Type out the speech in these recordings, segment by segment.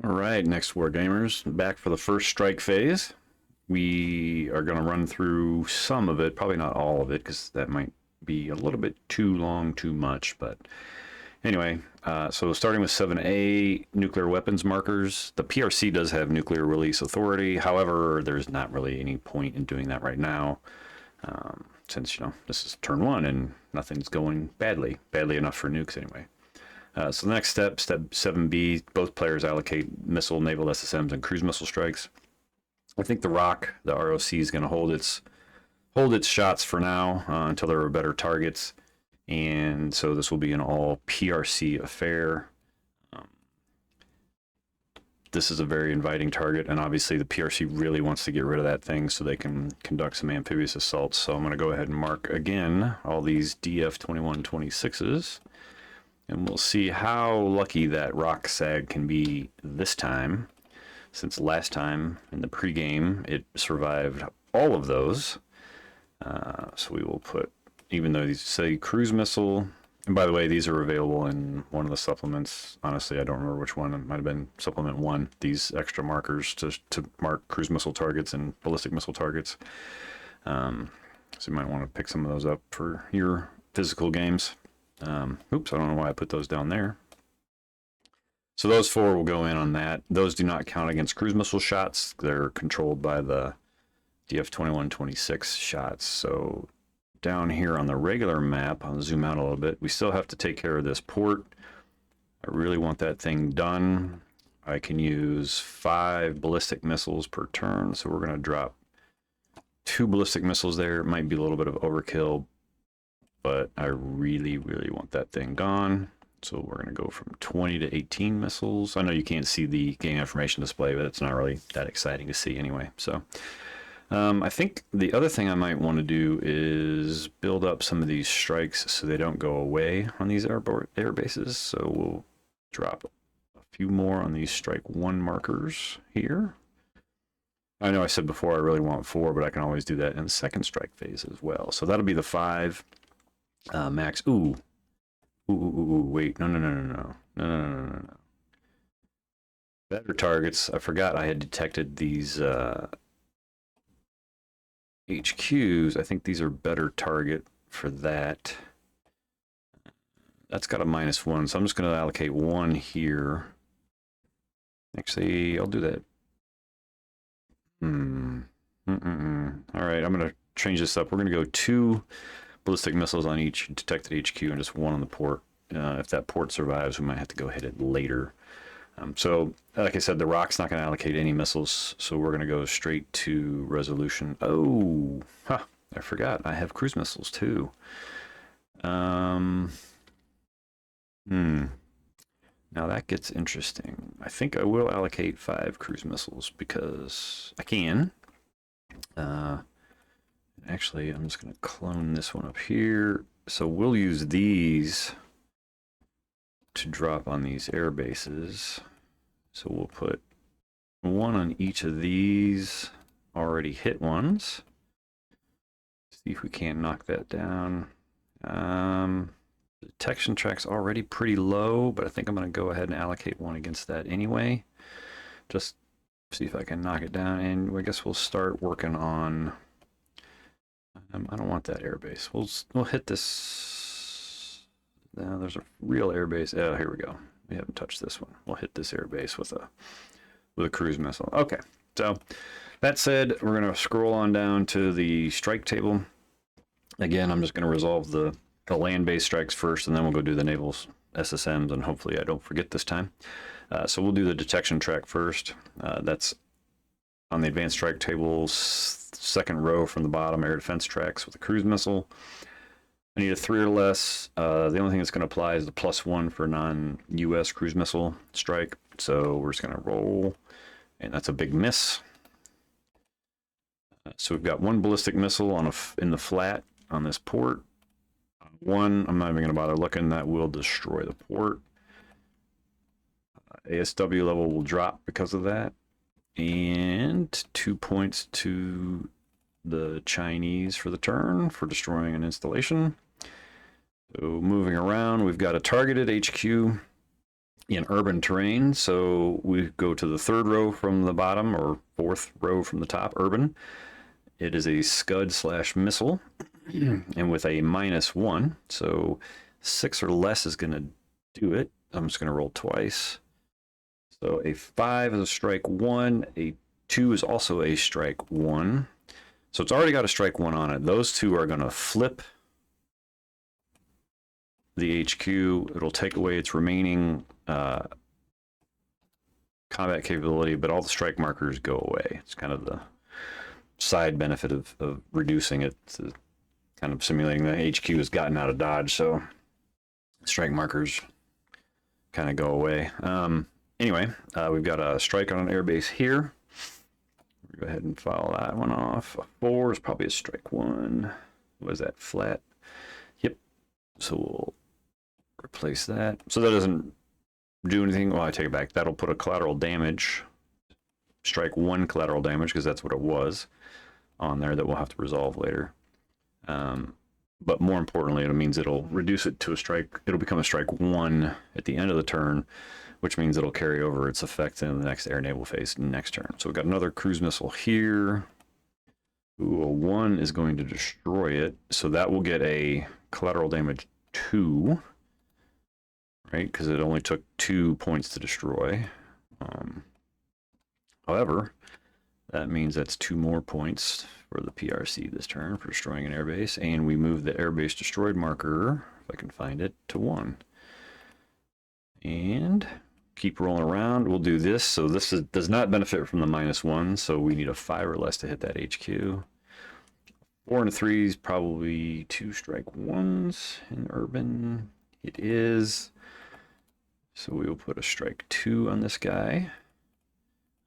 All right, next Wargamers, back for the first strike phase. We are going to run through some of it, probably not all of it, because that might be a little bit too long, too much. But anyway, so starting with 7A, nuclear weapons markers. The PRC does have nuclear release authority. However, there's not really any point in doing that right now, since, this is turn one and nothing's going badly enough for nukes anyway. So the next step 7B, both players allocate missile, naval SSMs, and cruise missile strikes. I think the ROC, is going to hold its shots for now until there are better targets, and so this will be an all PRC affair. This is a very inviting target, and obviously the PRC really wants to get rid of that thing so they can conduct some amphibious assaults. So I'm going to go ahead and mark again all these DF-2126s. And we'll see how lucky that rock sag can be this time, since last time in the pregame it survived all of those. So we will put, even though these say cruise missile, and by the way, these are available in one of the supplements. Honestly, I don't remember which one. It might have been supplement 1, these extra markers to mark cruise missile targets and ballistic missile targets. So you might want to pick some of those up for your physical games. Oops, I don't know why I put those down there. So those 4 will go in on that. Those do not count against cruise missile shots. They're controlled by the DF-2126 shots. So down here on the regular map, I'll zoom out a little bit. We still have to take care of this port. I really want that thing done. I can use 5 ballistic missiles per turn. So we're going to drop 2 ballistic missiles there. It might be a little bit of overkill, but I really, really want that thing gone. So we're going to go from 20 to 18 missiles. I know you can't see the game information display, but it's not really that exciting to see anyway. So I think the other thing I might want to do is build up some of these strikes so they don't go away on these air bases. So we'll drop a few more on these strike 1 markers here. I know I said before I really want 4, but I can always do that in the second strike phase as well. So that'll be the 5. Max. Ooh, wait, no. Better targets. I forgot I had detected these HQs. I think these are better target for that. That's got a -1, so I'm just going to allocate 1 here. Actually, I'll do that. All right, I'm going to change this up. We're going to go 2 ballistic missiles on each detected HQ and just 1 on the port. If that port survives, we might have to go hit it later. So, like I said, the rock's not going to allocate any missiles, so we're going to go straight to resolution. Oh, I forgot. I have cruise missiles too. Now that gets interesting. I think I will allocate 5 cruise missiles because I can. Actually, I'm just going to clone this one up here. So we'll use these to drop on these air bases. So we'll put 1 on each of these already hit ones. See if we can't knock that down. The detection track's already pretty low, but I think I'm going to go ahead and allocate 1 against that anyway. Just see if I can knock it down, and I guess we'll start working on... I don't want that airbase. We'll hit this. Now there's a real airbase. Oh, here we go. We haven't touched this one. We'll hit this airbase with a cruise missile. Okay. So that said, we're going to scroll on down to the strike table. Again, I'm just going to resolve the land-based strikes first, and then we'll go do the naval SSMs, and hopefully I don't forget this time. So we'll do the detection track first. That's on the advanced strike table, 2nd row from the bottom, air defense tracks with a cruise missile. I need a 3 or less. The only thing that's going to apply is the +1 for non-US cruise missile strike. So we're just going to roll, and that's a big miss. So we've got 1 ballistic missile in the flat on this port. 1, I'm not even going to bother looking. That will destroy the port. ASW level will drop because of that. And 2 points to the Chinese for the turn for destroying an installation. So moving around, we've got a targeted HQ in urban terrain. So we go to the third row from the bottom, or fourth row from the top, urban. It is a Scud / missile, and with a -1. So 6 or less is going to do it. I'm just going to roll twice. So a 5 is a strike 1. A 2 is also a strike 1. So it's already got a strike 1 on it. Those two are going to flip the HQ. It'll take away its remaining combat capability, but all the strike markers go away. It's kind of the side benefit of reducing it, to kind of simulating the HQ has gotten out of dodge, so strike markers kind of go away. Anyway, we've got a strike on an airbase here. Go ahead and file that one off. A 4 is probably a strike 1. Was that flat? Yep. So we'll replace that. So that doesn't do anything. Well, I take it back. That'll put a collateral damage, strike 1 collateral damage, because that's what it was on there, that we'll have to resolve later. But more importantly, it means it'll reduce it to a strike. It'll become a strike 1 at the end of the turn, which means it'll carry over its effect in the next air naval phase next turn. So we've got another cruise missile here. Ooh, a 1 is going to destroy it. So that will get a collateral damage 2, right? Because it only took 2 points to destroy. However, that means that's 2 more points for the PRC this turn for destroying an airbase. And we move the airbase destroyed marker, if I can find it, to 1. And keep rolling around. We'll do this. So this does not benefit from the -1, so we need a 5 or less to hit that HQ. 4 and a 3 is probably 2 strike 1s in urban. It is. So we will put a strike 2 on this guy.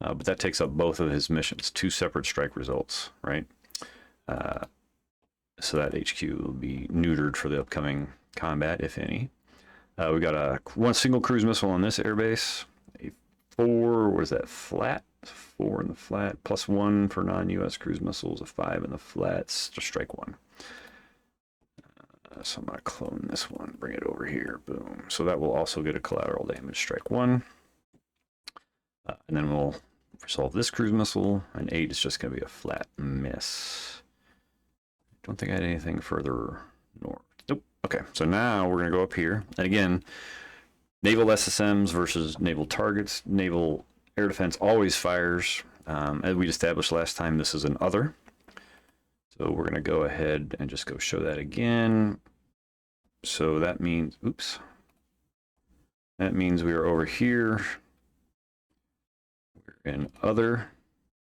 But that takes up both of his missions, 2 separate strike results, right? So that HQ will be neutered for the upcoming combat, if any. We got one single cruise missile on this airbase. A 4, what is that, flat? 4 in the flat, +1 for non-US cruise missiles, a 5 in the flats, just strike 1. So I'm going to clone this one, bring it over here, boom. So that will also get a collateral damage, strike 1. And then we'll resolve this cruise missile. An 8 is just going to be a flat miss. Don't think I had anything further north. Nope. Okay, so now we're going to go up here. And again, naval SSMs versus naval targets. Naval air defense always fires. As we established last time, this is an other. So we're going to go ahead and just go show that again. So that means, oops. That means we are over here. We're in other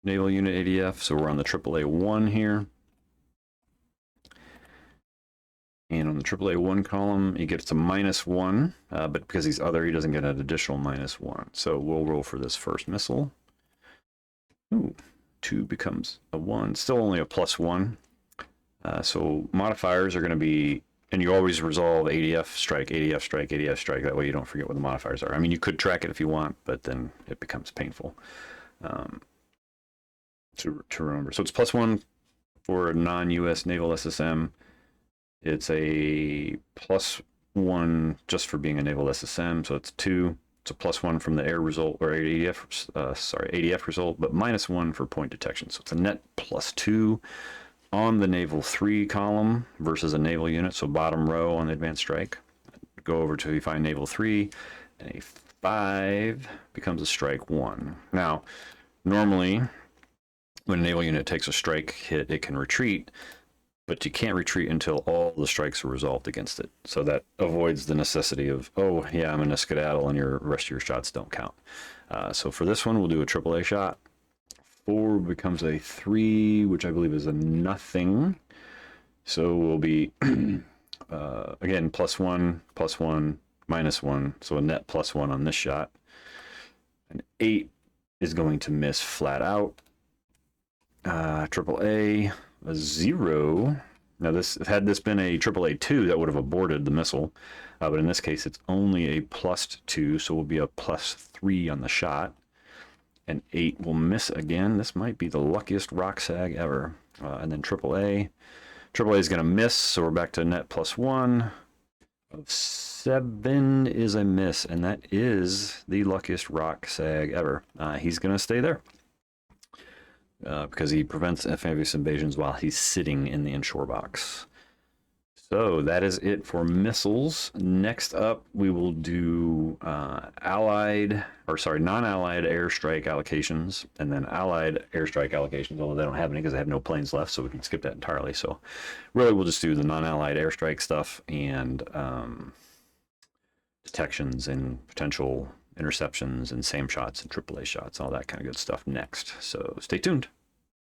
naval unit ADF. So we're on the AAA1 here. And on the AAA1 column, he gets a -1, but because he's other, he doesn't get an additional -1. So we'll roll for this first missile. Ooh, 2 becomes a 1, still only a +1. So modifiers are going to be, and you always resolve ADF strike, ADF strike, ADF strike. That way you don't forget what the modifiers are. I mean, you could track it if you want, but then it becomes painful to remember. So it's +1 for a non-US naval SSM. It's a +1 just for being a naval SSM, so it's 2. It's a +1 from the air result, or ADF result, but -1 for point detection. So it's a net +2 on the naval 3 column versus a naval unit. So bottom row on the advanced strike. Go over to you find naval 3, and a 5 becomes a strike 1. Now, normally when a naval unit takes a strike hit, it can retreat. But you can't retreat until all the strikes are resolved against it. So that avoids the necessity of, oh, yeah, I'm in a skedaddle and your rest of your shots don't count. So for this one, we'll do a AAA shot. 4 becomes a 3, which I believe is a nothing. So we'll be, again, +1, +1, -1. So a net +1 on this shot. An 8 is going to miss flat out. AAA. A 0. Now, had this been a AAA2, that would have aborted the missile. But in this case, it's only a +2, so we'll be a +3 on the shot. And 8 will miss again. This might be the luckiest rock sag ever. And then AAA. AAA is going to miss, so we're back to net +1 of 6. 7 is a miss, and that is the luckiest rock sag ever. He's going to stay there because he prevents amphibious invasions while he's sitting in the inshore box. So that is it for missiles. Next up, we will do non-allied airstrike allocations, and then allied airstrike allocations, although they don't have any because they have no planes left, so we can skip that entirely. So really, we'll just do the non-allied airstrike stuff and detections and potential interceptions and SAM shots and AAA shots, all that kind of good stuff next. So stay tuned.